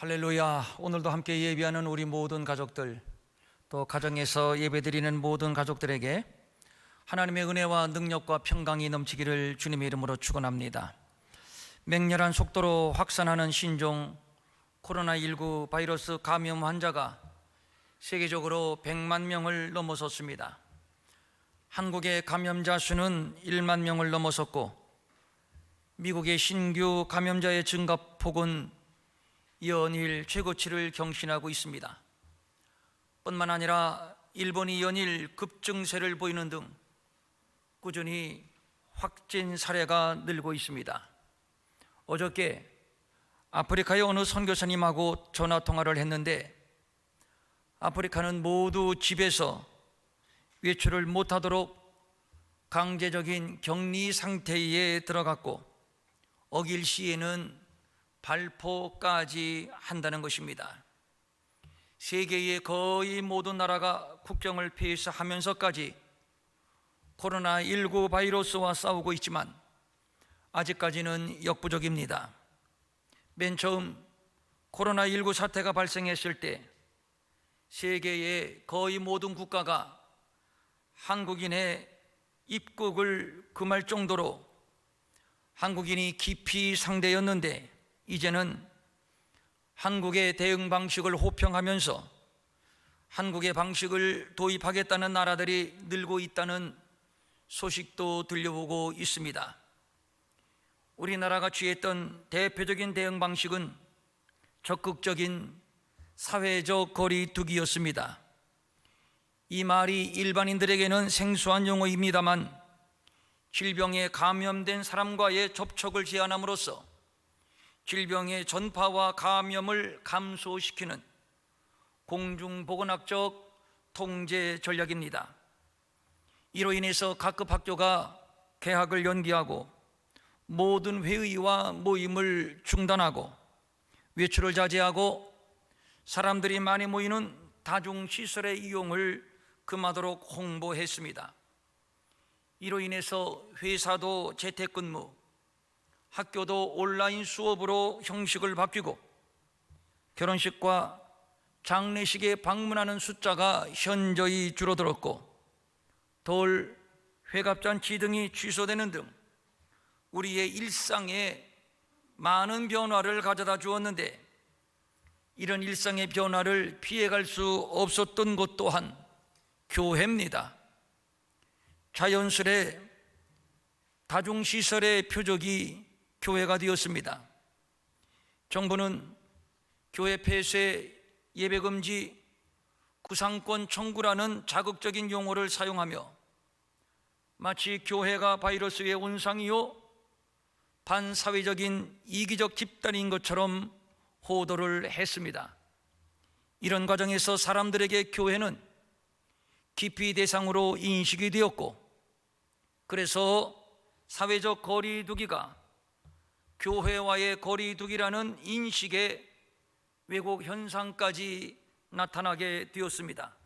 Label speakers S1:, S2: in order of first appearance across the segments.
S1: 할렐루야. 오늘도 함께 예배하는 우리 모든 가족들, 또 가정에서 예배드리는 모든 가족들에게 하나님의 은혜와 능력과 평강이 넘치기를 주님의 이름으로 축원합니다. 맹렬한 속도로 확산하는 신종 코로나19 바이러스 감염 환자가 세계적으로 100만 명을 넘어섰습니다. 한국의 감염자 수는 1만 명을 넘어섰고, 미국의 신규 감염자의 증가폭은 연일 최고치를 경신하고 있습니다. 뿐만 아니라 일본이 연일 급증세를 보이는 등 꾸준히 확진 사례가 늘고 있습니다. 어저께 아프리카의 어느 선교사님하고 전화통화를 했는데, 아프리카는 모두 집에서 외출을 못하도록 강제적인 격리 상태에 들어갔고, 어길 시에는 발포까지 한다는 것입니다. 세계의 거의 모든 나라가 국경을 폐쇄하면서까지 코로나19 바이러스와 싸우고 있지만 아직까지는 역부족입니다. 맨 처음 코로나19 사태가 발생했을 때 세계의 거의 모든 국가가 한국인의 입국을 금할 정도로 한국인이 깊이 상대였는데, 이제는 한국의 대응 방식을 호평하면서 한국의 방식을 도입하겠다는 나라들이 늘고 있다는 소식도 들려오고 있습니다. 우리나라가 취했던 대표적인 대응 방식은 적극적인 사회적 거리두기였습니다. 이 말이 일반인들에게는 생소한 용어입니다만, 질병에 감염된 사람과의 접촉을 제한함으로써 질병의 전파와 감염을 감소시키는 공중보건학적 통제 전략입니다. 이로 인해서 각급 학교가 개학을 연기하고 모든 회의와 모임을 중단하고 외출을 자제하고 사람들이 많이 모이는 다중시설의 이용을 금하도록 홍보했습니다. 이로 인해서 회사도 재택근무, 학교도 온라인 수업으로 형식을 바뀌고 결혼식과 장례식에 방문하는 숫자가 현저히 줄어들었고, 돌, 회갑잔치 등이 취소되는 등 우리의 일상에 많은 변화를 가져다 주었는데, 이런 일상의 변화를 피해갈 수 없었던 것 또한 교회입니다. 자연스레 다중시설의 표적이 교회가 되었습니다. 정부는 교회 폐쇄, 예배금지, 구상권 청구라는 자극적인 용어를 사용하며 마치 교회가 바이러스의 온상이요 반사회적인 이기적 집단인 것처럼 호도를 했습니다. 이런 과정에서 사람들에게 교회는 기피 대상으로 인식이 되었고, 그래서 사회적 거리두기가 교회와의 거리두기라는 인식의 왜곡 현상까지 나타나게 되었습니다.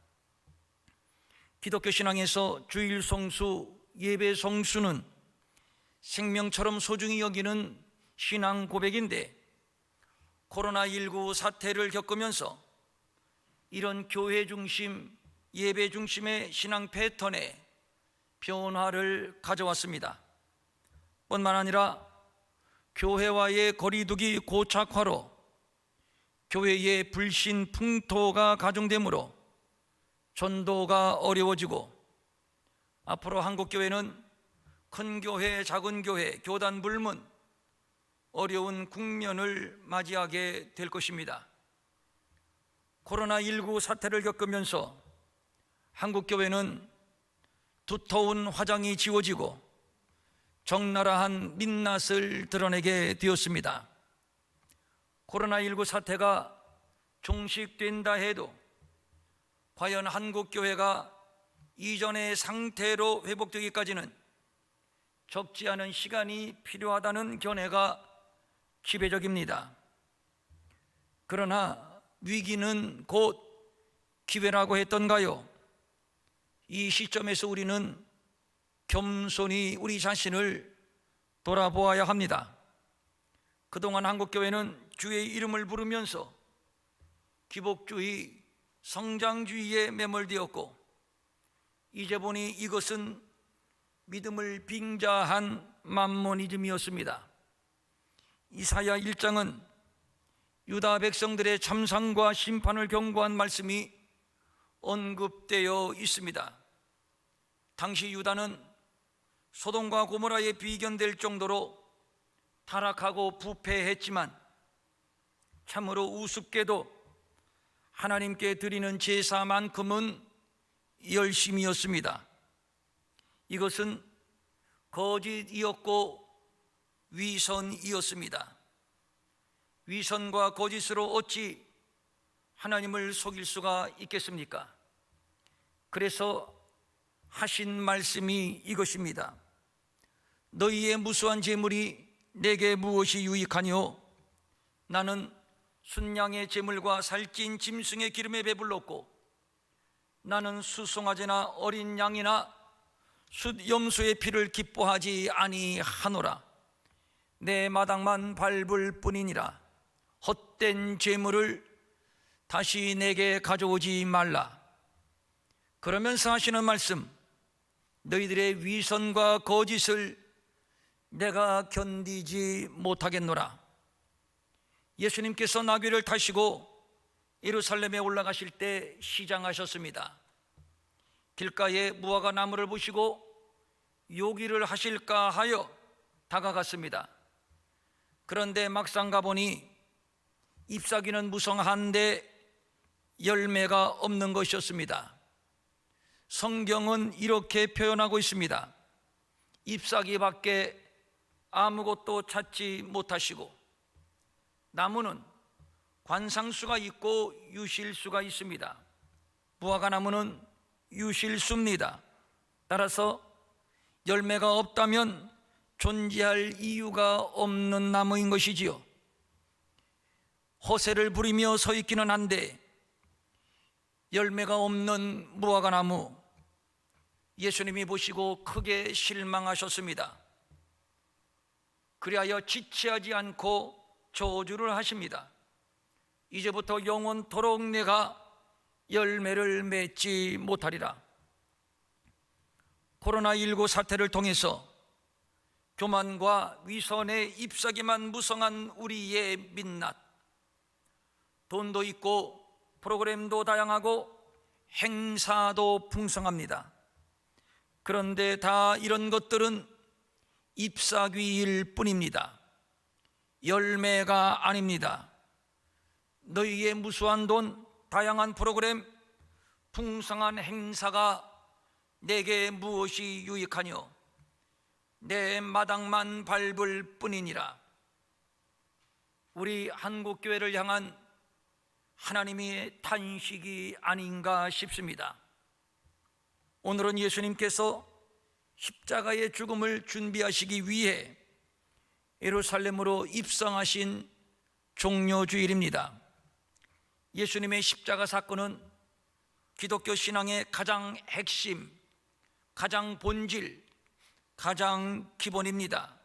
S1: 기독교 신앙에서 주일 성수, 예배 성수는 생명처럼 소중히 여기는 신앙 고백인데, 코로나19 사태를 겪으면서 이런 교회 중심, 예배 중심의 신앙 패턴에 변화를 가져왔습니다. 뿐만 아니라 교회와의 거리두기 고착화로 교회의 불신 풍토가 가중되므로 전도가 어려워지고, 앞으로 한국교회는 큰 교회, 작은 교회, 교단 불문, 어려운 국면을 맞이하게 될 것입니다. 코로나19 사태를 겪으면서 한국교회는 두터운 화장이 지워지고 적나라한 민낯을 드러내게 되었습니다. 코로나19 사태가 종식된다 해도 과연 한국교회가 이전의 상태로 회복되기까지는 적지 않은 시간이 필요하다는 견해가 지배적입니다. 그러나 위기는 곧 기회라고 했던가요? 이 시점에서 우리는 겸손히 우리 자신을 돌아보아야 합니다. 그동안 한국교회는 주의 이름을 부르면서 기복주의, 성장주의에 매몰되었고, 이제 보니 이것은 믿음을 빙자한 맘모니즘이었습니다. 이사야 1장은 유다 백성들의 참상과 심판을 경고한 말씀이 언급되어 있습니다. 당시 유다는 소돔과 고모라에 비견될 정도로 타락하고 부패했지만 참으로 우습게도 하나님께 드리는 제사만큼은 열심이었습니다. 이것은 거짓이었고 위선이었습니다. 위선과 거짓으로 어찌 하나님을 속일 수가 있겠습니까? 그래서 하신 말씀이 이것입니다. 너희의 무수한 재물이 내게 무엇이 유익하뇨? 나는 순양의 재물과 살찐 짐승의 기름에 배불렀고, 나는 수송아지나 어린 양이나 숫염소의 피를 기뻐하지 아니하노라. 내 마당만 밟을 뿐이니라. 헛된 재물을 다시 내게 가져오지 말라. 그러면서 하시는 말씀, 너희들의 위선과 거짓을 내가 견디지 못하겠노라. 예수님께서 나귀를 타시고 예루살렘에 올라가실 때 시장하셨습니다. 길가에 무화과 나무를 보시고 요기를 하실까 하여 다가갔습니다. 그런데 막상 가보니 잎사귀는 무성한데 열매가 없는 것이었습니다. 성경은 이렇게 표현하고 있습니다. 잎사귀밖에 아무것도 찾지 못하시고, 나무는 관상수가 있고 유실수가 있습니다. 무화과 나무는 유실수입니다. 따라서 열매가 없다면 존재할 이유가 없는 나무인 것이지요. 허세를 부리며 서 있기는 한데 열매가 없는 무화과 나무, 예수님이 보시고 크게 실망하셨습니다. 그리하여 지체하지 않고 저주를 하십니다. 이제부터 영원토록 내가 열매를 맺지 못하리라. 코로나19 사태를 통해서 교만과 위선에 잎사귀만 무성한 우리의 민낯, 돈도 있고 프로그램도 다양하고 행사도 풍성합니다. 그런데 다 이런 것들은 잎사귀일 뿐입니다. 열매가 아닙니다. 너희의 무수한 돈, 다양한 프로그램, 풍성한 행사가 내게 무엇이 유익하뇨? 내 마당만 밟을 뿐이니라. 우리 한국교회를 향한 하나님의 탄식이 아닌가 싶습니다. 오늘은 예수님께서 십자가의 죽음을 준비하시기 위해 예루살렘으로 입성하신 종료주일입니다. 예수님의 십자가 사건은 기독교 신앙의 가장 핵심, 가장 본질, 가장 기본입니다.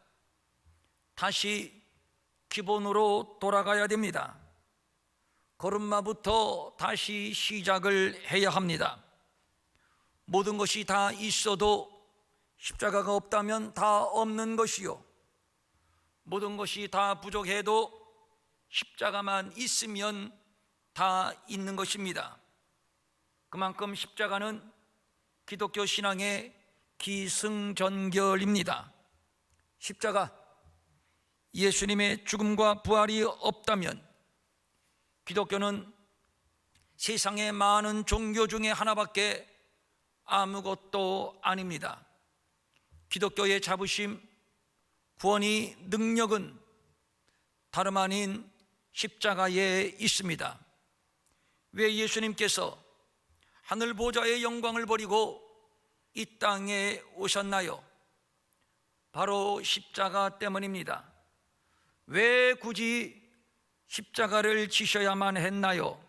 S1: 다시 기본으로 돌아가야 됩니다. 걸음마부터 다시 시작을 해야 합니다. 모든 것이 다 있어도 십자가가 없다면 다 없는 것이요, 모든 것이 다 부족해도 십자가만 있으면 다 있는 것입니다. 그만큼 십자가는 기독교 신앙의 기승전결입니다. 십자가, 예수님의 죽음과 부활이 없다면 기독교는 세상의 많은 종교 중에 하나밖에 아무것도 아닙니다. 기독교의 자부심, 구원의 능력은 다름 아닌 십자가에 있습니다. 왜 예수님께서 하늘 보좌의 영광을 버리고 이 땅에 오셨나요? 바로 십자가 때문입니다. 왜 굳이 십자가를 지셔야만 했나요?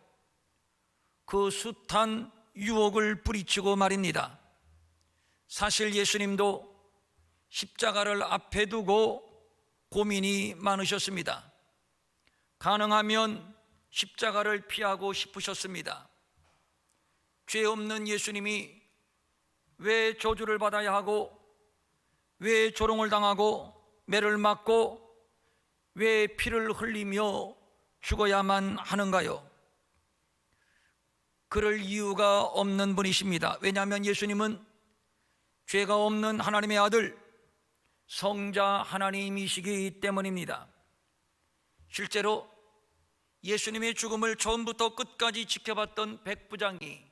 S1: 그 숱한 유혹을 뿌리치고 말입니다. 사실 예수님도 십자가를 앞에 두고 고민이 많으셨습니다. 가능하면 십자가를 피하고 싶으셨습니다. 죄 없는 예수님이 왜 저주를 받아야 하고, 왜 조롱을 당하고 매를 맞고 왜 피를 흘리며 죽어야만 하는가요? 그럴 이유가 없는 분이십니다. 왜냐하면 예수님은 죄가 없는 하나님의 아들, 성자 하나님이시기 때문입니다. 실제로 예수님의 죽음을 처음부터 끝까지 지켜봤던 백부장이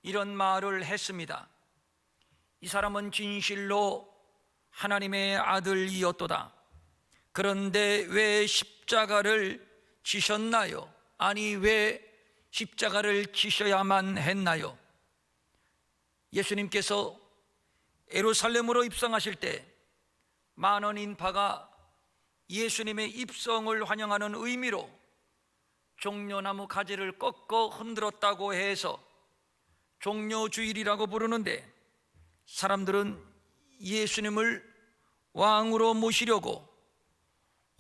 S1: 이런 말을 했습니다. 이 사람은 진실로 하나님의 아들이었도다. 그런데 왜 십자가를 지셨나요? 아니, 왜 십자가를 지셔야만 했나요? 예수님께서 예루살렘으로 입성하실 때 많은 인파가 예수님의 입성을 환영하는 의미로 종려나무 가지를 꺾어 흔들었다고 해서 종려주일이라고 부르는데, 사람들은 예수님을 왕으로 모시려고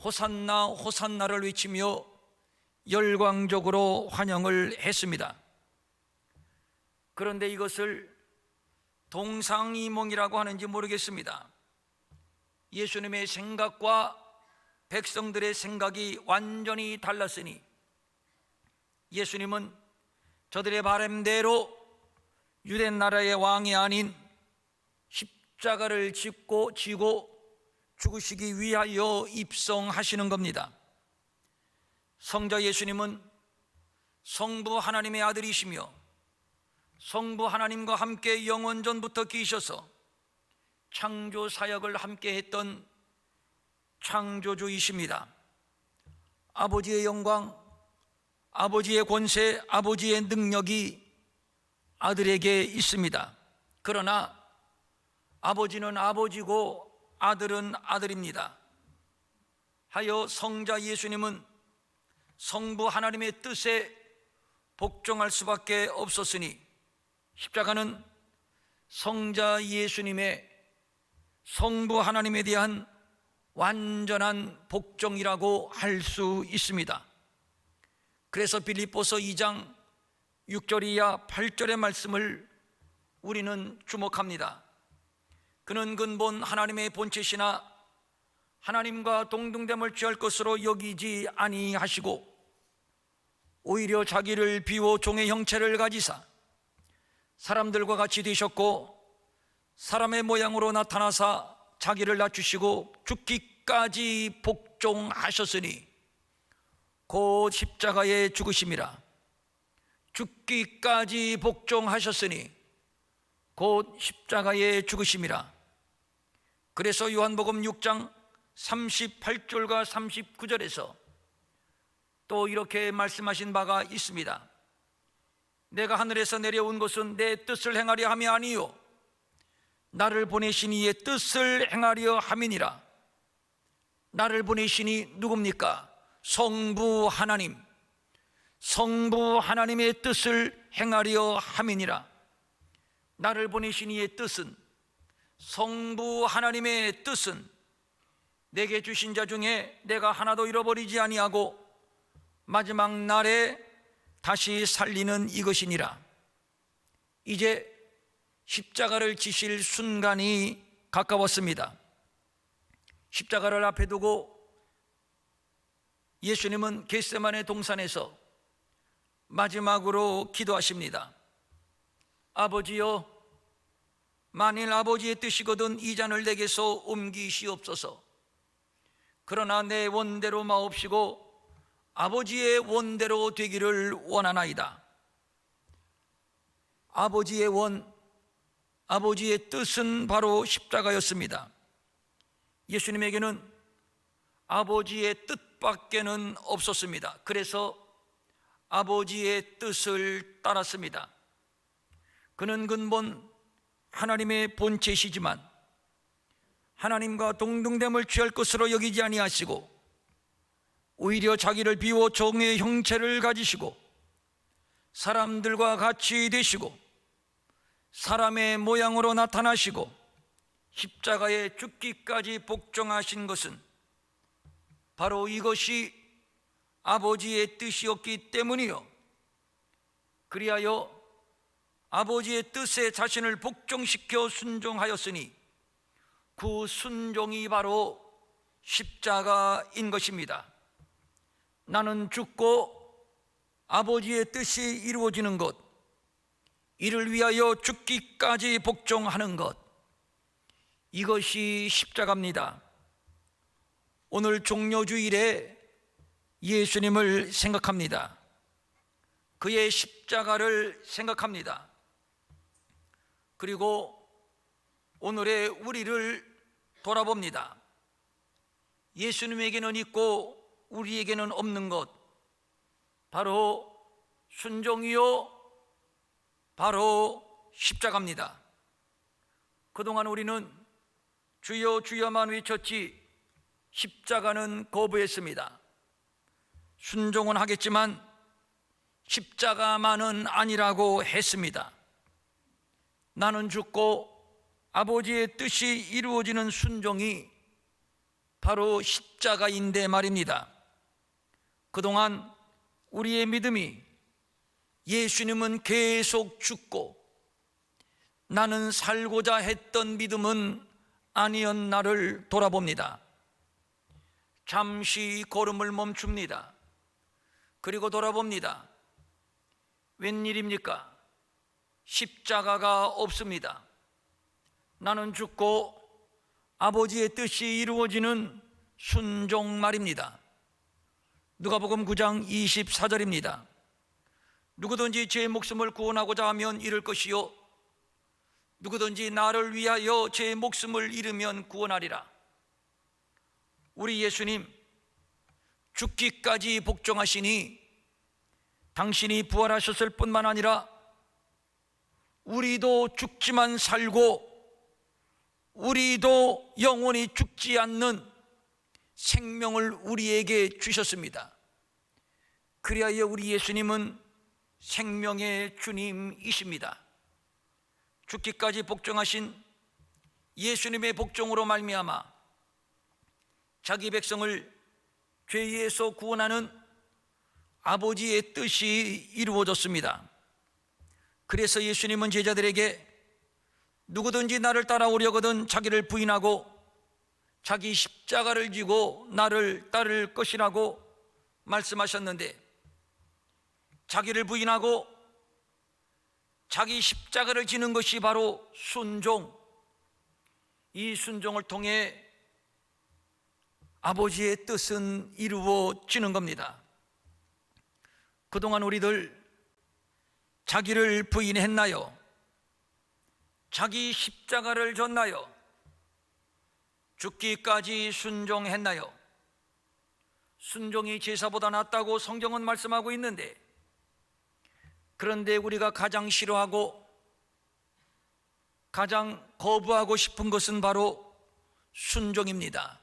S1: 호산나 호산나를 외치며 열광적으로 환영을 했습니다. 그런데 이것을 동상이몽이라고 하는지 모르겠습니다. 예수님의 생각과 백성들의 생각이 완전히 달랐으니 예수님은 저들의 바람대로 유대 나라의 왕이 아닌 십자가를 지고 죽으시기 위하여 입성하시는 겁니다. 성자 예수님은 성부 하나님의 아들이시며 성부 하나님과 함께 영원전부터 계셔서 창조 사역을 함께 했던 창조주이십니다. 아버지의 영광, 아버지의 권세, 아버지의 능력이 아들에게 있습니다. 그러나 아버지는 아버지고 아들은 아들입니다. 하여 성자 예수님은 성부 하나님의 뜻에 복종할 수밖에 없었으니 십자가는 성자 예수님의 성부 하나님에 대한 완전한 복종이라고 할 수 있습니다. 그래서 빌립보서 2장 6절 이하 8절의 말씀을 우리는 주목합니다. 그는 근본 하나님의 본체시나 하나님과 동등됨을 취할 것으로 여기지 아니하시고 오히려 자기를 비워 종의 형체를 가지사 사람들과 같이 되셨고 사람의 모양으로 나타나사 자기를 낮추시고 죽기까지 복종하셨으니 곧 십자가에 죽으심이라. 죽기까지 복종하셨으니 곧 십자가에 죽으심이라. 그래서 요한복음 6장 38절과 39절에서 또 이렇게 말씀하신 바가 있습니다. 내가 하늘에서 내려온 것은 내 뜻을 행하려 함이 아니요 나를 보내신 이의 뜻을 행하려 함이니라. 나를 보내신 이 누굽니까? 성부 하나님, 성부 하나님의 뜻을 행하려 함이니라. 나를 보내신 이의 뜻은, 성부 하나님의 뜻은 내게 주신 자 중에 내가 하나도 잃어버리지 아니하고 마지막 날에 다시 살리는 이것이니라. 이제 십자가를 지실 순간이 가까웠습니다. 십자가를 앞에 두고 예수님은 겟세마네 동산에서 마지막으로 기도하십니다. 아버지여, 만일 아버지의 뜻이거든 이 잔을 내게서 옮기시옵소서. 그러나 내 원대로 마옵시고 아버지의 원대로 되기를 원하나이다. 아버지의 원, 아버지의 뜻은 바로 십자가였습니다. 예수님에게는 아버지의 뜻밖에는 없었습니다. 그래서 아버지의 뜻을 따랐습니다. 그는 근본 하나님의 본체시지만 하나님과 동등됨을 취할 것으로 여기지 아니하시고 오히려 자기를 비워 종의 형체를 가지시고 사람들과 같이 되시고 사람의 모양으로 나타나시고 십자가에 죽기까지 복종하신 것은 바로 이것이 아버지의 뜻이었기 때문이요, 그리하여 아버지의 뜻에 자신을 복종시켜 순종하였으니 그 순종이 바로 십자가인 것입니다. 나는 죽고 아버지의 뜻이 이루어지는 것, 이를 위하여 죽기까지 복종하는 것, 이것이 십자가입니다. 오늘 종려주일에 예수님을 생각합니다. 그의 십자가를 생각합니다. 그리고 오늘의 우리를 돌아봅니다. 예수님에게는 있고 우리에게는 없는 것, 바로 순종이요, 바로 십자가입니다. 그동안 우리는 주여 주여만 외쳤지 십자가는 거부했습니다. 순종은 하겠지만 십자가만은 아니라고 했습니다. 나는 죽고 아버지의 뜻이 이루어지는 순종이 바로 십자가인데 말입니다. 그동안 우리의 믿음이 예수님은 계속 죽고 나는 살고자 했던 믿음은 아니었나를 돌아봅니다. 잠시 걸음을 멈춥니다. 그리고 돌아봅니다. 웬일입니까? 십자가가 없습니다. 나는 죽고 아버지의 뜻이 이루어지는 순종 말입니다. 누가복음 9장 24절입니다. 누구든지 제 목숨을 구원하고자 하면 잃을 것이요, 누구든지 나를 위하여 제 목숨을 잃으면 구원하리라. 우리 예수님 죽기까지 복종하시니 당신이 부활하셨을 뿐만 아니라 우리도 죽지만 살고 우리도 영원히 죽지 않는 생명을 우리에게 주셨습니다. 그리하여 우리 예수님은 생명의 주님이십니다. 죽기까지 복종하신 예수님의 복종으로 말미암아 자기 백성을 죄에서 구원하는 아버지의 뜻이 이루어졌습니다. 그래서 예수님은 제자들에게 누구든지 나를 따라오려거든 자기를 부인하고 자기 십자가를 지고 나를 따를 것이라고 말씀하셨는데, 자기를 부인하고 자기 십자가를 지는 것이 바로 순종, 이 순종을 통해 아버지의 뜻은 이루어지는 겁니다. 그동안 우리들 자기를 부인했나요? 자기 십자가를 졌나요? 죽기까지 순종했나요? 순종이 제사보다 낫다고 성경은 말씀하고 있는데, 그런데 우리가 가장 싫어하고 가장 거부하고 싶은 것은 바로 순종입니다.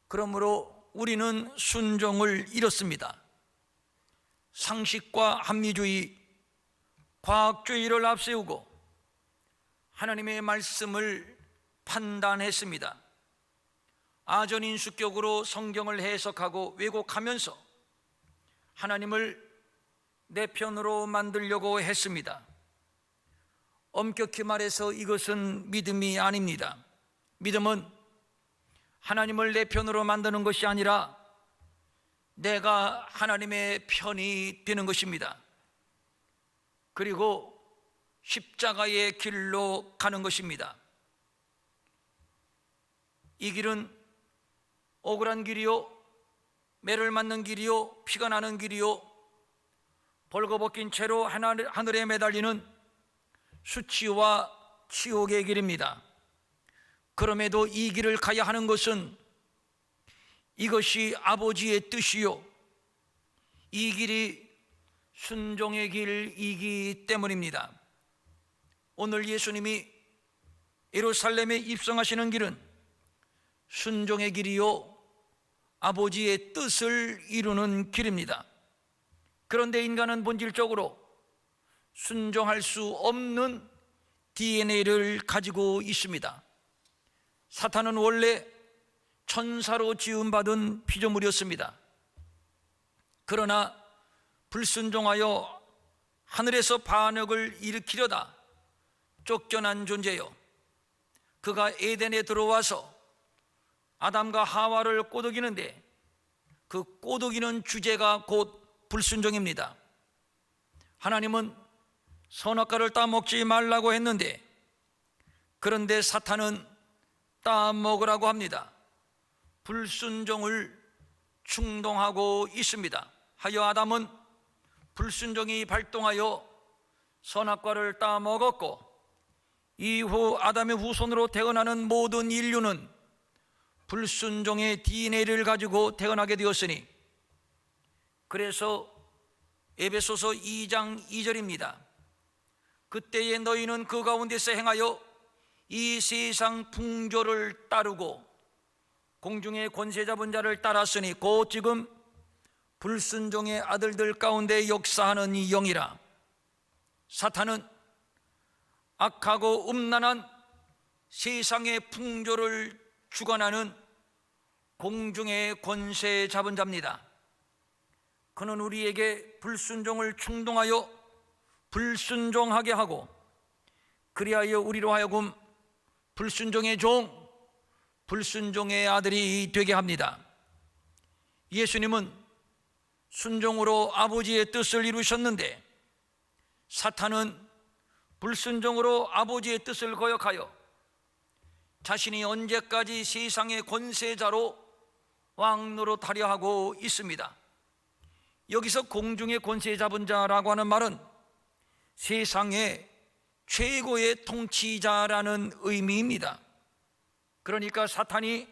S1: 그러므로 우리는 순종을 잃었습니다. 상식과 합리주의, 과학주의를 앞세우고 하나님의 말씀을 판단했습니다. 아전인수격으로 성경을 해석하고 왜곡하면서 하나님을 내 편으로 만들려고 했습니다. 엄격히 말해서 이것은 믿음이 아닙니다. 믿음은 하나님을 내 편으로 만드는 것이 아니라 내가 하나님의 편이 되는 것입니다. 그리고 십자가의 길로 가는 것입니다. 이 길은 억울한 길이요, 매를 맞는 길이요, 피가 나는 길이요, 벌거벗긴 채로 하늘에 매달리는 수치와 치욕의 길입니다. 그럼에도 이 길을 가야 하는 것은 이것이 아버지의 뜻이요, 이 길이 순종의 길이기 때문입니다. 오늘 예수님이 예루살렘에 입성하시는 길은 순종의 길이요, 아버지의 뜻을 이루는 길입니다. 그런데 인간은 본질적으로 순종할 수 없는 DNA를 가지고 있습니다. 사탄은 원래 천사로 지음받은 피조물이었습니다. 그러나 불순종하여 하늘에서 반역을 일으키려다 쫓겨난 존재요, 그가 에덴에 들어와서 아담과 하와를 꼬드기는데 그 꼬드기는 주제가 곧 불순종입니다. 하나님은 선악과를 따먹지 말라고 했는데, 그런데 사탄은 따먹으라고 합니다. 불순종을 충동하고 있습니다. 하여 아담은 불순종이 발동하여 선악과를 따먹었고, 이후 아담의 후손으로 태어나는 모든 인류는 불순종의 DNA를 가지고 태어나게 되었으니, 그래서 에베소서 2장 2절입니다. 그때에 너희는 그 가운데서 행하여 이 세상 풍조를 따르고 공중의 권세 잡은 자를 따랐으니 곧 지금 불순종의 아들들 가운데 역사하는 이 영이라. 사탄은 악하고 음란한 세상의 풍조를 주관하는 공중의 권세 잡은 자입니다. 그는 우리에게 불순종을 충동하여 불순종하게 하고, 그리하여 우리로 하여금 불순종의 종, 불순종의 아들이 되게 합니다. 예수님은 순종으로 아버지의 뜻을 이루셨는데, 사탄은 불순종으로 아버지의 뜻을 거역하여 자신이 언제까지 세상의 권세자로 왕노릇하려 하고 있습니다. 여기서 공중의 권세 잡은 자라고 하는 말은 세상의 최고의 통치자라는 의미입니다. 그러니까 사탄이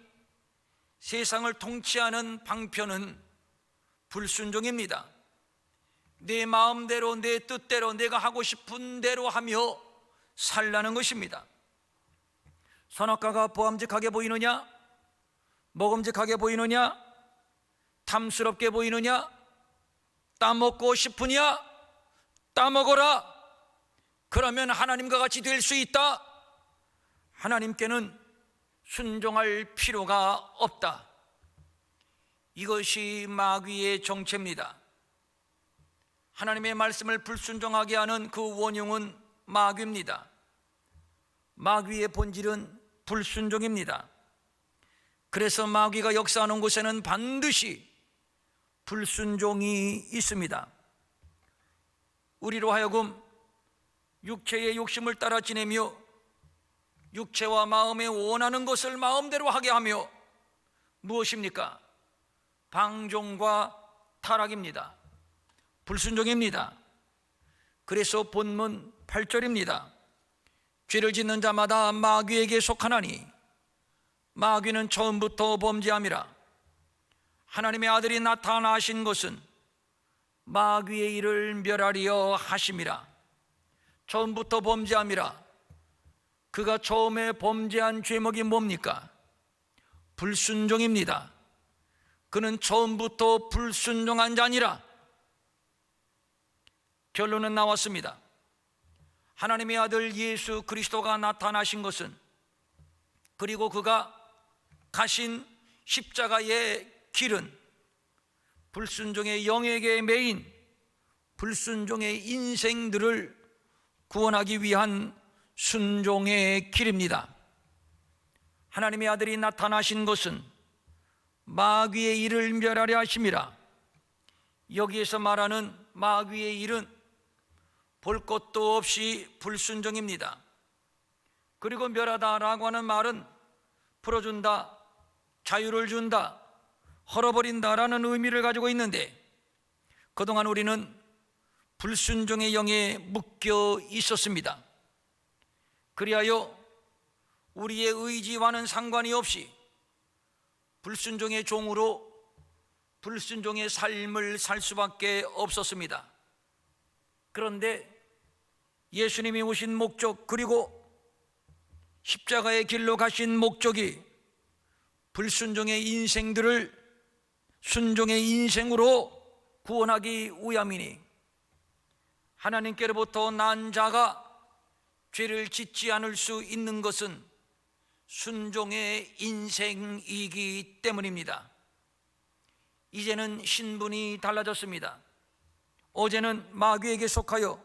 S1: 세상을 통치하는 방편은 불순종입니다. 내 마음대로, 내 뜻대로, 내가 하고 싶은 대로 하며 살라는 것입니다. 선악과가 보암직하게 보이느냐? 먹음직하게 보이느냐? 탐스럽게 보이느냐? 따먹고 싶으냐? 따먹어라. 그러면 하나님과 같이 될 수 있다. 하나님께는 순종할 필요가 없다. 이것이 마귀의 정체입니다. 하나님의 말씀을 불순종하게 하는 그 원흉은 마귀입니다. 마귀의 본질은 불순종입니다. 그래서 마귀가 역사하는 곳에는 반드시 불순종이 있습니다. 우리로 하여금 육체의 욕심을 따라 지내며 육체와 마음에 원하는 것을 마음대로 하게 하며, 무엇입니까? 방종과 타락입니다. 불순종입니다. 그래서 본문 8절입니다. 죄를 짓는 자마다 마귀에게 속하나니 마귀는 처음부터 범죄함이라. 하나님의 아들이 나타나신 것은 마귀의 일을 멸하려 하심이라. 처음부터 범죄함이라. 그가 처음에 범죄한 죄목이 뭡니까? 불순종입니다. 그는 처음부터 불순종한 자니라. 결론은 나왔습니다. 하나님의 아들 예수 그리스도가 나타나신 것은, 그리고 그가 가신 십자가의 길은 불순종의 영에게 매인 불순종의 인생들을 구원하기 위한 순종의 길입니다. 하나님의 아들이 나타나신 것은 마귀의 일을 멸하려 하심이라. 여기에서 말하는 마귀의 일은 볼 것도 없이 불순종입니다. 그리고 멸하다라고 하는 말은 풀어준다, 자유를 준다, 헐어버린다라는 의미를 가지고 있는데, 그동안 우리는 불순종의 영에 묶여 있었습니다. 그리하여 우리의 의지와는 상관이 없이 불순종의 종으로 불순종의 삶을 살 수밖에 없었습니다. 그런데 예수님이 오신 목적, 그리고 십자가의 길로 가신 목적이 불순종의 인생들을 순종의 인생으로 구원하기 위함이니, 하나님께로부터 난 자가 죄를 짓지 않을 수 있는 것은 순종의 인생이기 때문입니다. 이제는 신분이 달라졌습니다. 어제는 마귀에게 속하여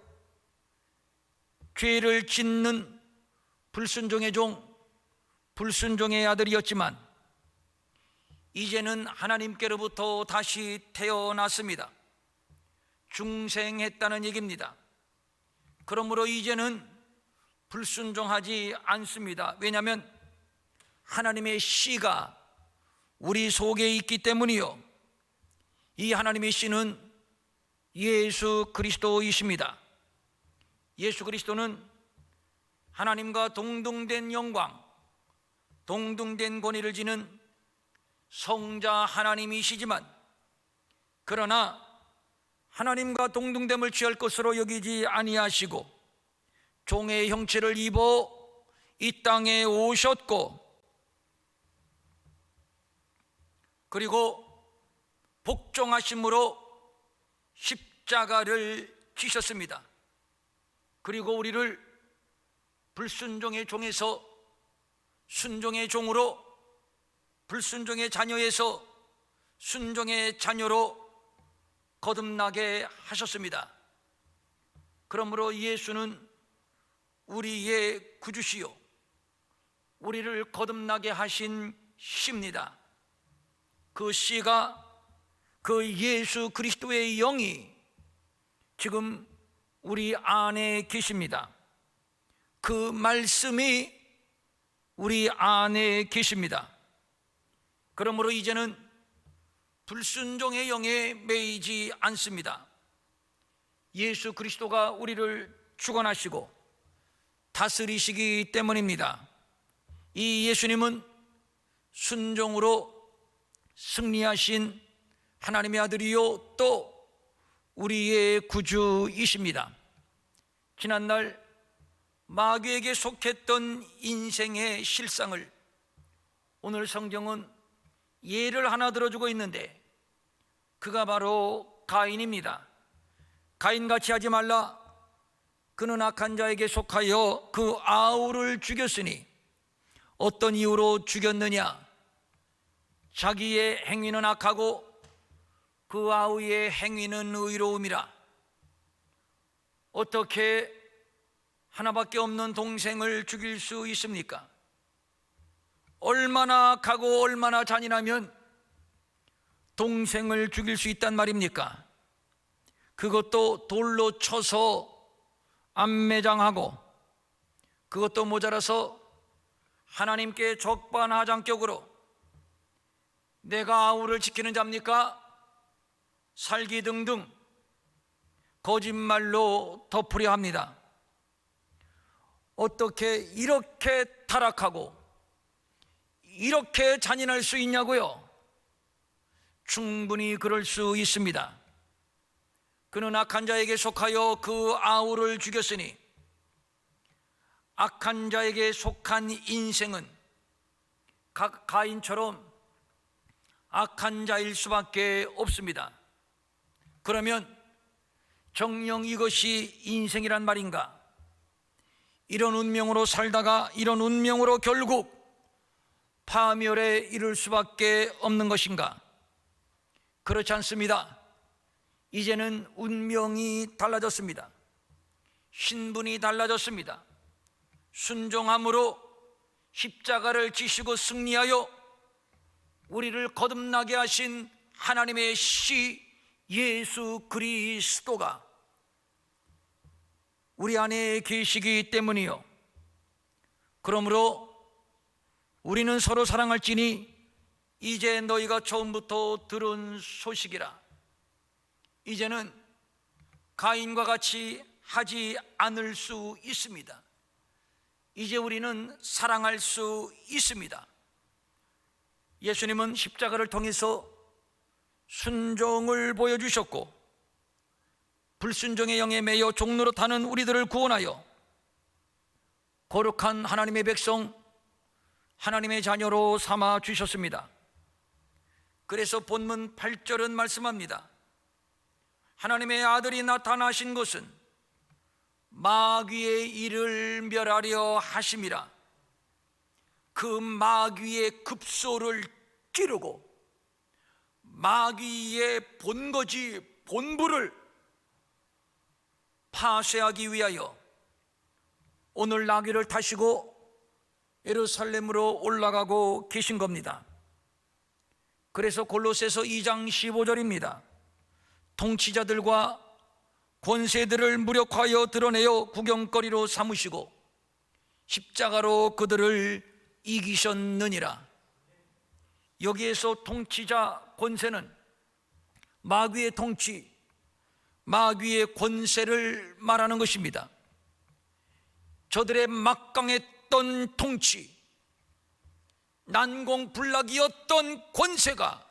S1: 죄를 짓는 불순종의 종, 불순종의 아들이었지만 이제는 하나님께로부터 다시 태어났습니다. 중생했다는 얘기입니다. 그러므로 이제는 불순종하지 않습니다. 왜냐하면 하나님의 씨가 우리 속에 있기 때문이요, 이 하나님의 씨는 예수 그리스도이십니다. 예수 그리스도는 하나님과 동등된 영광, 동등된 권위를 지닌 성자 하나님이시지만, 그러나 하나님과 동등됨을 취할 것으로 여기지 아니하시고 종의 형체를 입어 이 땅에 오셨고, 그리고 복종하심으로 십자가를 지셨습니다. 그리고 우리를 불순종의 종에서 순종의 종으로, 불순종의 자녀에서 순종의 자녀로 거듭나게 하셨습니다. 그러므로 예수는 우리의 구주시요, 우리를 거듭나게 하신 씨입니다. 그 씨가, 그 예수 그리스도의 영이 지금 우리 안에 계십니다. 그 말씀이 우리 안에 계십니다. 그러므로 이제는 불순종의 영에 매이지 않습니다. 예수 그리스도가 우리를 주관하시고 다스리시기 때문입니다. 이 예수님은 순종으로 승리하신 하나님의 아들이요 또 우리의 구주이십니다. 지난날 마귀에게 속했던 인생의 실상을 오늘 성경은 예를 하나 들어주고 있는데, 그가 바로 가인입니다. 가인같이 하지 말라. 그는 악한 자에게 속하여 그 아우를 죽였으니 어떤 이유로 죽였느냐? 자기의 행위는 악하고 그 아우의 행위는 의로움이라. 어떻게 하나밖에 없는 동생을 죽일 수 있습니까? 얼마나 악하고 얼마나 잔인하면 동생을 죽일 수 있단 말입니까? 그것도 돌로 쳐서 암매장하고, 그것도 모자라서 하나님께 적반하장격으로 내가 아우를 지키는 자입니까? 살기 등등 거짓말로 덮으려 합니다. 어떻게 이렇게 타락하고 이렇게 잔인할 수 있냐고요? 충분히 그럴 수 있습니다. 그는 악한 자에게 속하여 그 아우를 죽였으니, 악한 자에게 속한 인생은 가인처럼 악한 자일 수밖에 없습니다. 그러면 정녕 이것이 인생이란 말인가? 이런 운명으로 살다가 이런 운명으로 결국 파멸에 이를 수밖에 없는 것인가? 그렇지 않습니다. 이제는 운명이 달라졌습니다. 신분이 달라졌습니다. 순종함으로 십자가를 지시고 승리하여 우리를 거듭나게 하신 하나님의 씨 예수 그리스도가 우리 안에 계시기 때문이요. 그러므로 우리는 서로 사랑할지니 이제 너희가 처음부터 들은 소식이라. 이제는 가인과 같이 하지 않을 수 있습니다. 이제 우리는 사랑할 수 있습니다. 예수님은 십자가를 통해서 순종을 보여주셨고, 불순종의 영에 매여 종로로 타는 우리들을 구원하여 거룩한 하나님의 백성, 하나님의 자녀로 삼아 주셨습니다. 그래서 본문 8절은 말씀합니다. 하나님의 아들이 나타나신 것은 마귀의 일을 멸하려 하심이라. 그 마귀의 급소를 찌르고 마귀의 본거지, 본부를 파쇄하기 위하여 오늘 나귀를 타시고 예루살렘으로 올라가고 계신 겁니다. 그래서 골로새서 2장 15절입니다. 통치자들과 권세들을 무력하여 드러내어 구경거리로 삼으시고 십자가로 그들을 이기셨느니라. 여기에서 통치자, 권세는 마귀의 통치, 마귀의 권세를 말하는 것입니다. 저들의 막강했던 통치, 난공불락이었던 권세가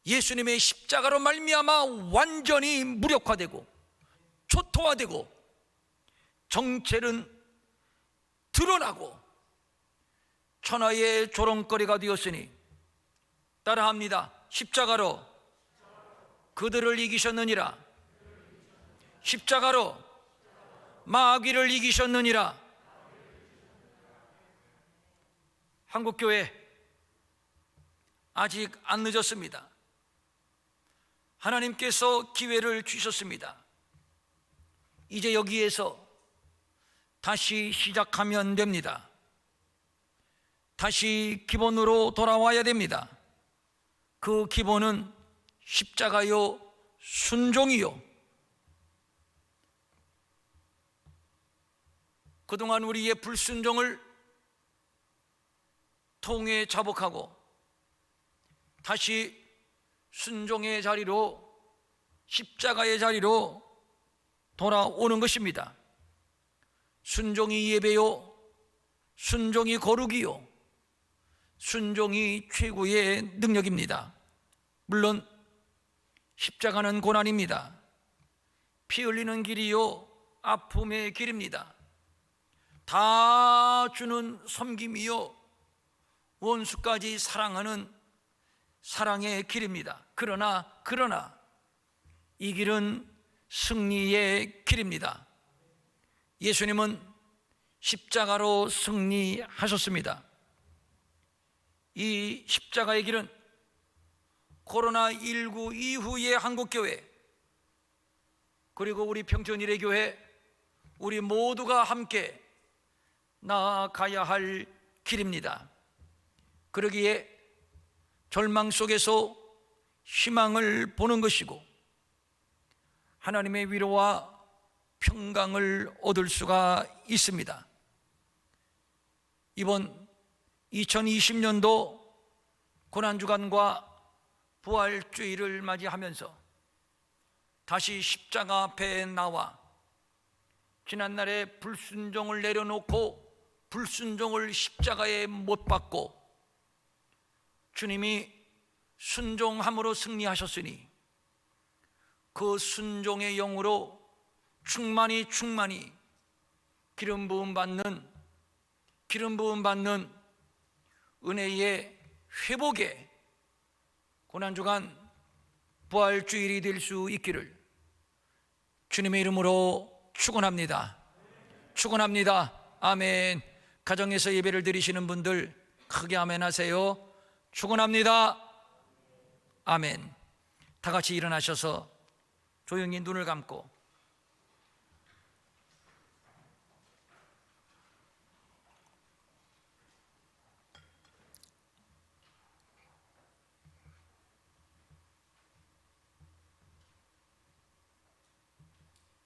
S1: 예수님의 십자가로 말미암아 완전히 무력화되고 초토화되고 정체는 드러나고 천하의 조롱거리가 되었으니 따라합니다. 십자가로 그들을 이기셨느니라. 십자가로 마귀를 이기셨느니라. 한국교회 아직 안 늦었습니다. 하나님께서 기회를 주셨습니다. 이제 여기에서 다시 시작하면 됩니다. 다시 기본으로 돌아와야 됩니다. 그 기본은 십자가요, 순종이요. 그동안 우리의 불순종을 통해 자복하고 다시 순종의 자리로, 십자가의 자리로 돌아오는 것입니다. 순종이 예배요, 순종이 거룩이요, 순종이 최고의 능력입니다. 물론 십자가는 고난입니다. 피 흘리는 길이요, 아픔의 길입니다. 다 주는 섬김이요, 원수까지 사랑하는 사랑의 길입니다. 그러나 이 길은 승리의 길입니다. 예수님은 십자가로 승리하셨습니다. 이 십자가의 길은 코로나19 이후의 한국교회, 그리고 우리 평촌일의교회, 우리 모두가 함께 나아가야 할 길입니다. 그러기에 절망 속에서 희망을 보는 것이고 하나님의 위로와 평강을 얻을 수가 있습니다. 이번 2020년도 고난주간과 부활주일을 맞이하면서 다시 십자가 앞에 나와 지난날에 불순종을 내려놓고 불순종을 십자가에 못 박고 주님이 순종함으로 승리하셨으니 그 순종의 영으로 충만히 기름 부음 받는 은혜의 회복의 고난주간 부활주일이 될 수 있기를 주님의 이름으로 축원합니다. 아멘. 가정에서 예배를 드리시는 분들 크게 아멘 하세요. 축원합니다. 아멘. 다 같이 일어나셔서 조용히 눈을 감고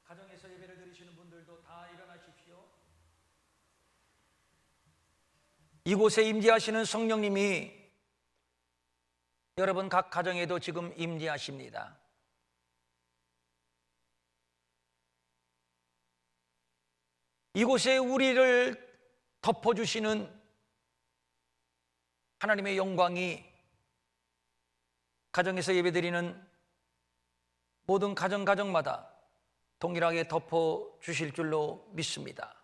S1: 가정에서 예배를 드리시는 분들도 다 일어나십시오. 이곳에 임재하시는 성령님이 여러분 각 가정에도 지금 임재하십니다. 이곳에 우리를 덮어주시는 하나님의 영광이 가정에서 예배드리는 모든 가정마다 동일하게 덮어주실 줄로 믿습니다.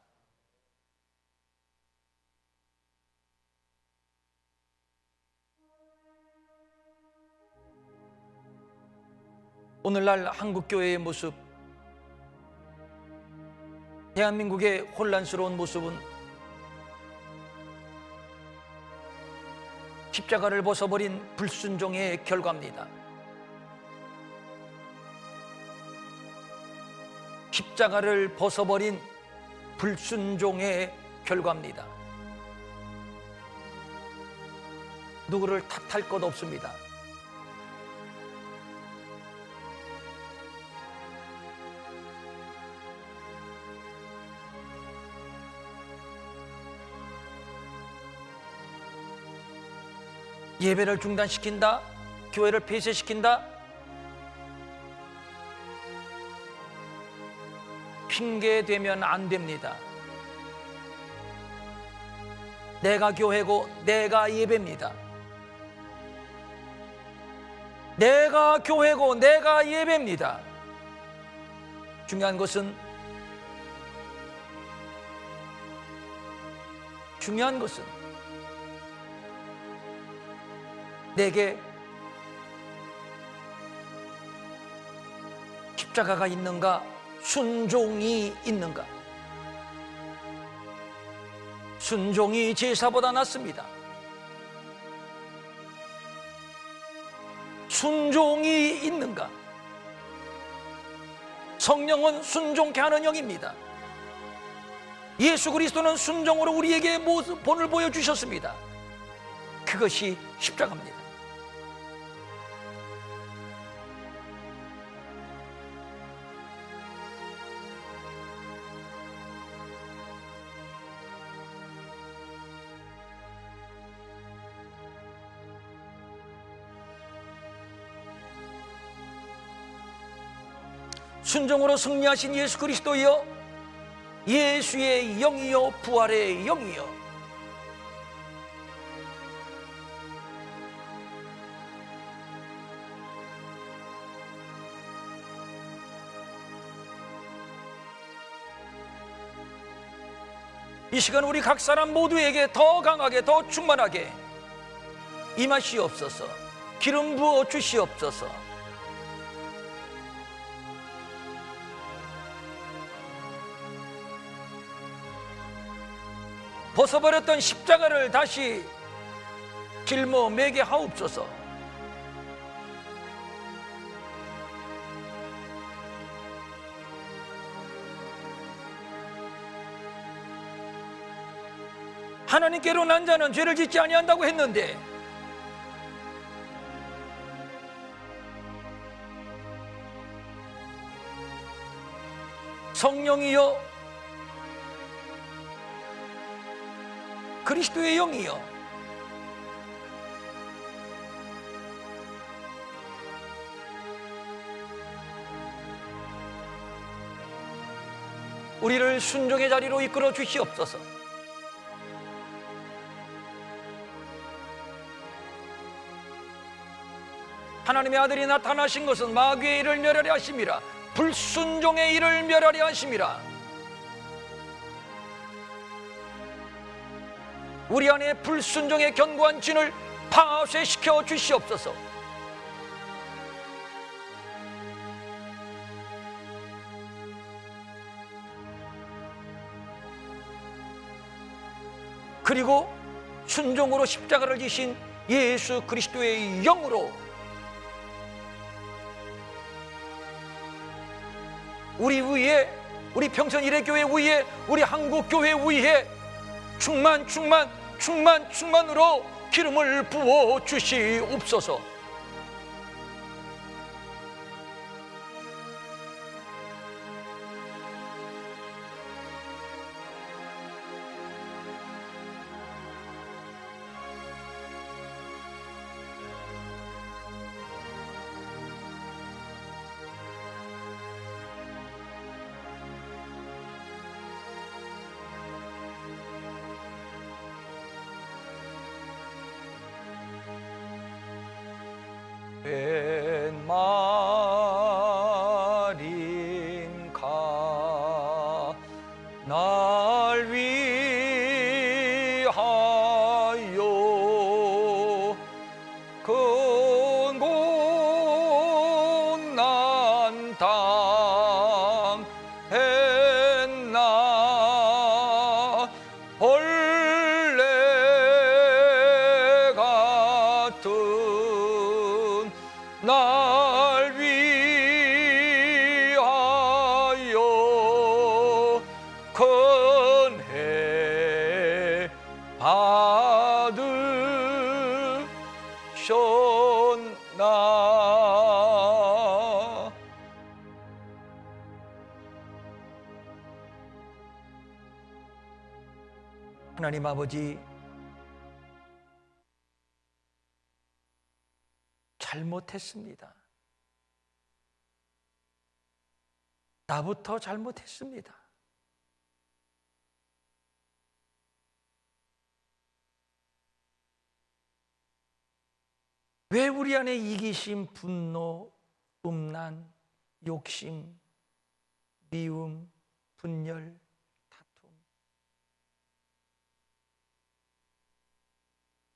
S1: 오늘날 한국교회의 모습, 대한민국의 혼란스러운 모습은 십자가를 벗어버린 불순종의 결과입니다. 십자가를 벗어버린 불순종의 결과입니다. 누구를 탓할 것 없습니다. 예배를 중단시킨다? 교회를 폐쇄시킨다? 핑계대면 안 됩니다. 내가 교회고 내가 예배입니다. 내가 교회고 내가 예배입니다. 중요한 것은 내게 십자가가 있는가, 순종이 있는가. 순종이 제사보다 낫습니다. 순종이 있는가. 성령은 순종케 하는 영입니다. 예수 그리스도는 순종으로 우리에게 본을 보여주셨습니다. 그것이 십자가입니다. 순종으로 승리하신 예수 그리스도여, 예수의 영이여, 부활의 영이여, 이 시간 우리 각 사람 모두에게 더 강하게, 더 충만하게 임하시옵소서. 기름 부어 주시옵소서. 벗어버렸던 십자가를 다시 짊어 매게 하옵소서. 하나님께로 난 자는 죄를 짓지 아니한다고 했는데 성령이여, 그리스도의 영이여, 우리를 순종의 자리로 이끌어 주시옵소서. 하나님의 아들이 나타나신 것은 마귀의 일을 멸하려 하심이라. 불순종의 일을 멸하려 하심이라. 우리 안에 불순종의 견고한 진을 파쇄시켜 주시옵소서. 그리고 순종으로 십자가를 지신 예수 그리스도의 영으로 우리 위에, 우리 평천 일회교회 위에, 우리 한국교회 위에 충만으로 기름을 부어 주시옵소서. 말인가 날 위하여 근곤난 당했나 벌레가 하나님 아버지, 잘못했습니다. 나부터 잘못했습니다. 왜 우리 안에 이기심, 분노, 음란, 욕심, 미움, 분열, 다툼,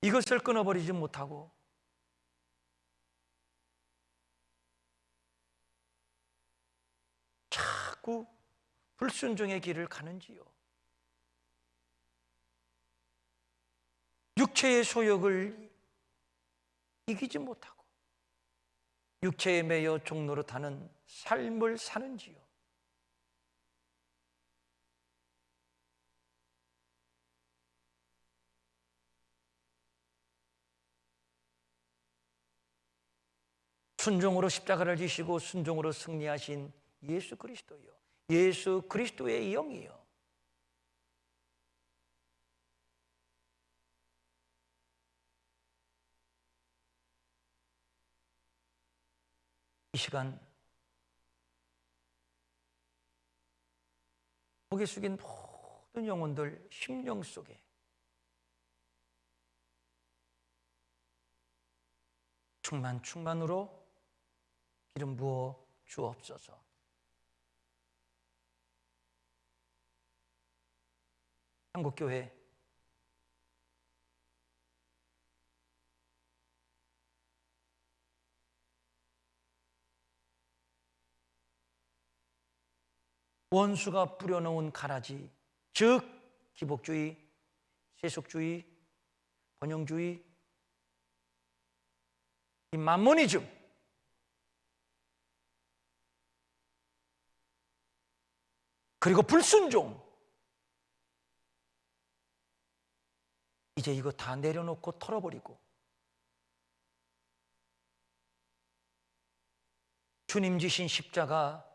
S1: 이것을 끊어버리지 못하고 자꾸 불순종의 길을 가는지요? 육체의 소욕을 이기지 못하고 육체에 매여 종로로 타는 삶을 사는지요? 순종으로 십자가를 지시고 순종으로 승리하신 예수 그리스도요, 예수 그리스도의 영이요, 이 시간 고개 숙인 모든 영혼들 심령 속에 충만으로 기름 부어 주옵소서. 한국교회 원수가 뿌려놓은 가라지, 즉 기복주의, 세속주의, 번영주의, 이 만모니즘, 그리고 불순종, 이제 이거 다 내려놓고 털어버리고 주님 지신 십자가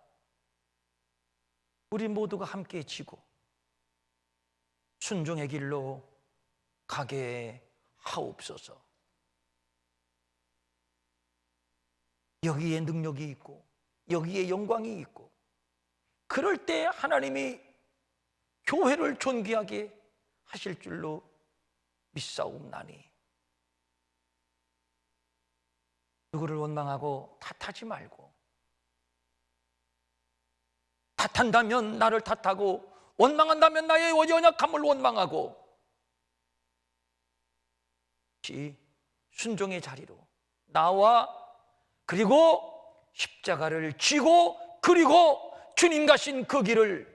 S1: 우리 모두가 함께 지고 순종의 길로 가게 하옵소서. 여기에 능력이 있고 여기에 영광이 있고, 그럴 때 하나님이 교회를 존귀하게 하실 줄로 믿사옵나니 누구를 원망하고 탓하지 말고, 탓한다면 나를 탓하고 원망한다면 나의 연약함을 원망하고 순종의 자리로 나와, 그리고 십자가를 쥐고 그리고 주님 가신 그 길을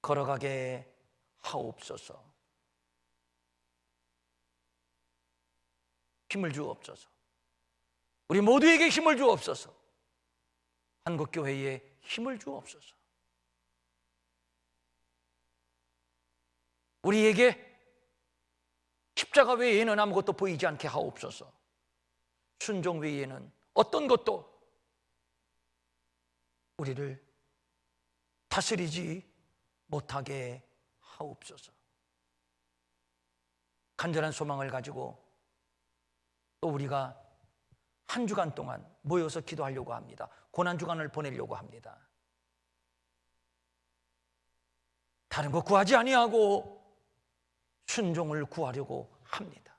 S1: 걸어가게 하옵소서. 힘을 주옵소서. 우리 모두에게 힘을 주옵소서. 한국교회에 힘을 주옵소서. 우리에게 십자가 외에는 아무것도 보이지 않게 하옵소서. 순종 외에는 어떤 것도 우리를 다스리지 못하게 하옵소서. 간절한 소망을 가지고 또 우리가 한 주간 동안 모여서 기도하려고 합니다. 고난주간을 보내려고 합니다. 다른 거 구하지 아니하고 순종을 구하려고 합니다.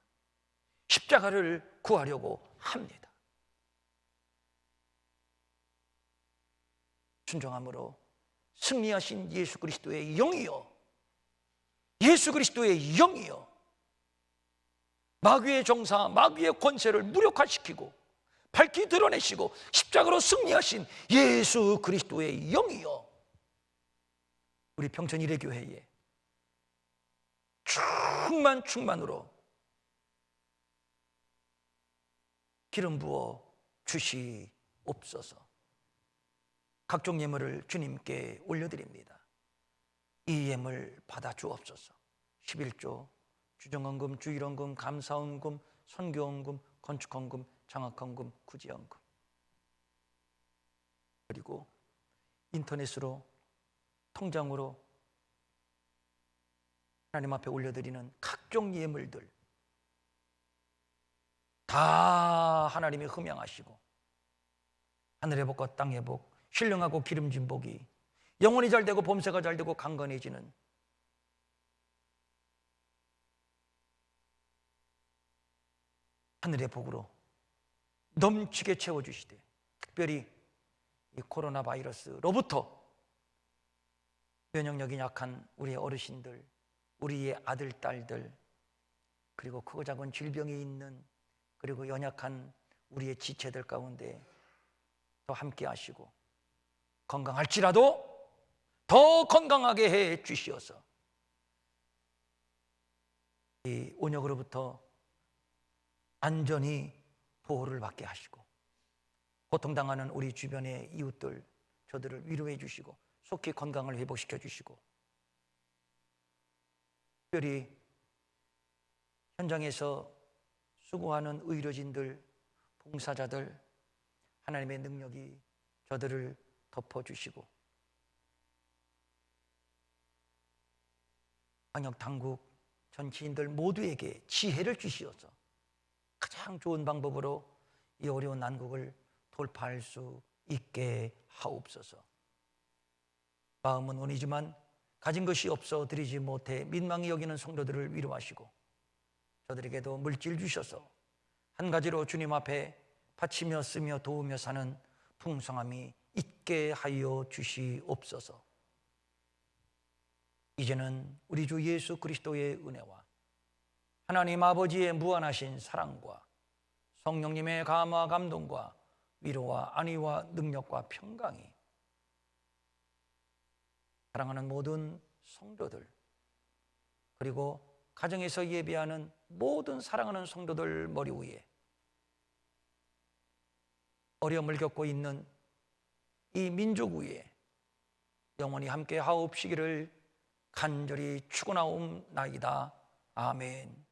S1: 십자가를 구하려고 합니다. 순종함으로 승리하신 예수 그리스도의 영이요, 예수 그리스도의 영이요, 마귀의 정사, 마귀의 권세를 무력화시키고 밝히 드러내시고 십자가로 승리하신 예수 그리스도의 영이요, 우리 평촌 일회교회에 충만으로 기름 부어 주시옵소서. 각종 예물을 주님께 올려드립니다. 이 예물 받아 주옵소서. 11조, 주정헌금, 주일헌금, 감사헌금, 선교헌금, 건축헌금, 장학헌금, 구제헌금, 그리고 인터넷으로 통장으로 하나님 앞에 올려드리는 각종 예물들 다 하나님이 흠양하시고 하늘의 복과 땅의 복, 신령하고 기름진 복이 영혼이 잘되고 범사가 잘되고 강건해지는 하늘의 복으로 넘치게 채워주시되, 특별히 이 코로나 바이러스로부터 면역력이 약한 우리의 어르신들, 우리의 아들, 딸들, 그리고 크고 작은 질병이 있는, 그리고 연약한 우리의 지체들 가운데 더 함께 하시고 건강할지라도 더 건강하게 해 주시어서 이 온역으로부터 안전히 보호를 받게 하시고 고통당하는 우리 주변의 이웃들, 저들을 위로해 주시고 속히 건강을 회복시켜 주시고, 특별히 현장에서 수고하는 의료진들, 봉사자들, 하나님의 능력이 저들을 덮어주시고 방역당국 전체인들 모두에게 지혜를 주시어서 가장 좋은 방법으로 이 어려운 난국을 돌파할 수 있게 하옵소서. 마음은 원이지만 가진 것이 없어 드리지 못해 민망히 여기는 성도들을 위로하시고 저들에게도 물질 주셔서 한 가지로 주님 앞에 바치며 쓰며 도우며 사는 풍성함이 있게 하여 주시옵소서. 이제는 우리 주 예수 그리스도의 은혜와 하나님 아버지의 무한하신 사랑과 성령님의 감화 감동과 위로와 안위와 능력과 평강이 사랑하는 모든 성도들, 그리고 가정에서 예배하는 모든 사랑하는 성도들 머리 위에, 어려움을 겪고 있는 이 민족 위에 영원히 함께 하옵시기를 간절히 축원하옵나이다. 아멘.